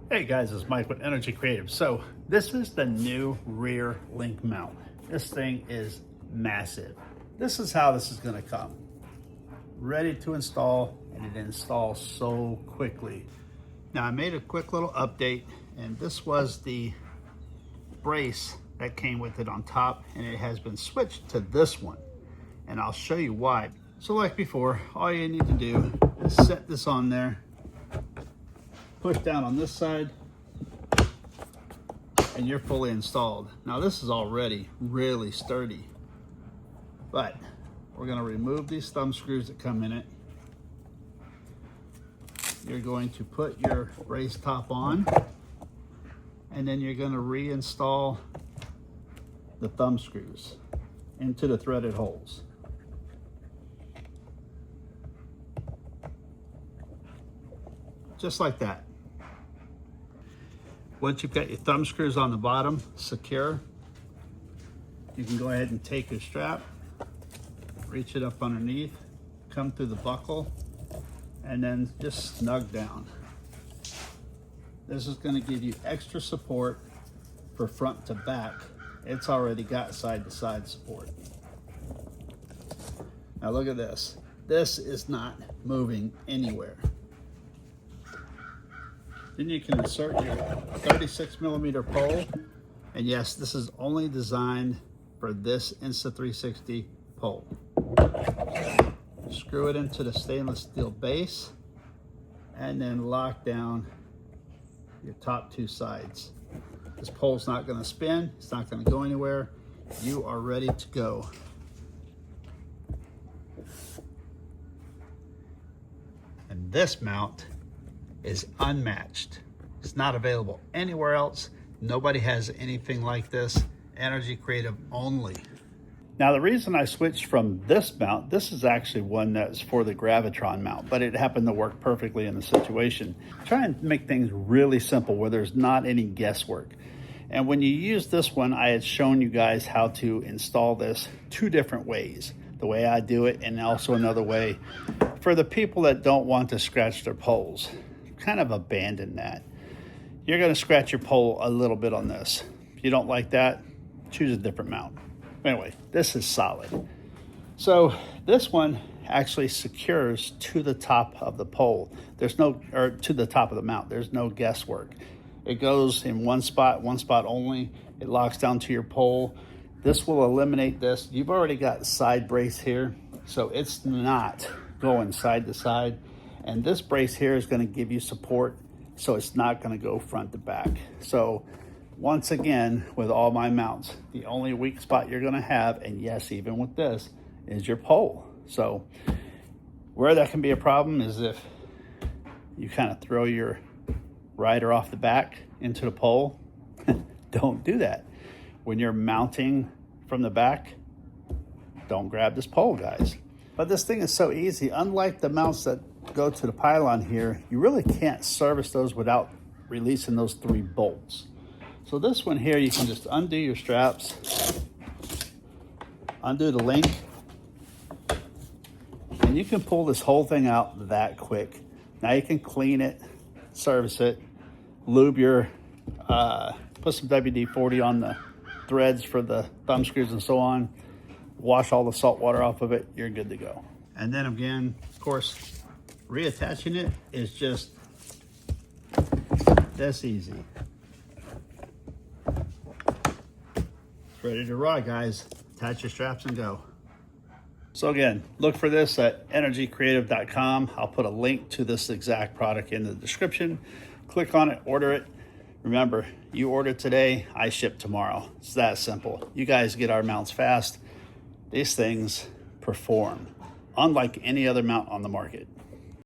Hey guys, it's Mike with Energy Creative. So this is the new rear link mount. This thing is massive. This is how this is going to come. Ready to install, and it installs so quickly. Now I made a quick little update, and this was the brace that came with it on top, and it has been switched to this one, and I'll show you why. So like before, all you need to do is set this on there, push down on this side, and you're fully installed. Now this is already really sturdy, but we're going to remove these thumb screws that come in it. You're going to put your brace top on, and then you're going to reinstall the thumb screws into the threaded holes. Just like that. Once you've got your thumb screws on the bottom secure, you can go ahead and take your strap, reach it up underneath, come through the buckle, and then just snug down. This is going to give you extra support for front to back. It's already got side to side support. Now look at this. This is not moving anywhere. Then you can insert your 36mm pole, and yes, this is only designed for this Insta360 pole. Screw it into the stainless steel base, and then lock down your top two sides. This pole's not going to spin, it's not going to go anywhere. You are ready to go. And this mount is unmatched. It's not available anywhere else. Nobody has anything like this. Energy Creative only. Now the reason I switched from this mount, this is actually one that's for the Gravitron mount, but it happened to work perfectly in the situation. Try and make things really simple where there's not any guesswork. And when you use this one, I had shown you guys how to install this two different ways. The way I do it, and also another way for the people that don't want to scratch their poles. Kind of abandon that. You're going to scratch your pole a little bit on this. If you don't like that, choose a different mount. Anyway, this is solid. So this one actually secures to the top of the pole. There's no, or to the top of the mount. There's no guesswork. It goes in one spot only. It locks down to your pole. This will eliminate this. You've already got side brace here, so it's not going side to side. And this brace here is going to give you support, so it's not going to go front to back. So once again, with all my mounts, the only weak spot you're going to have, and yes, even with this, is your pole. So where that can be a problem is if you kind of throw your rider off the back into the pole. Don't do that. When you're mounting from the back, don't grab this pole, guys. But this thing is so easy. Unlike the mounts that go to the pylon here, you really can't service those without releasing those 3 bolts. So this one here, you can just undo your straps, undo the link, and you can pull this whole thing out that quick. Now you can clean it, service it, lube your, put some WD-40 on the threads for the thumb screws and so on, wash all the salt water off of it, you're good to go. And then again, of course, reattaching it is just this easy. It's ready to ride, guys. Attach your straps and go. So again, look for this at energycreative.com. I'll put a link to this exact product in the description. Click on it, order it. Remember, you order today, I ship tomorrow. It's that simple. You guys get our mounts fast. These things perform, unlike any other mount on the market.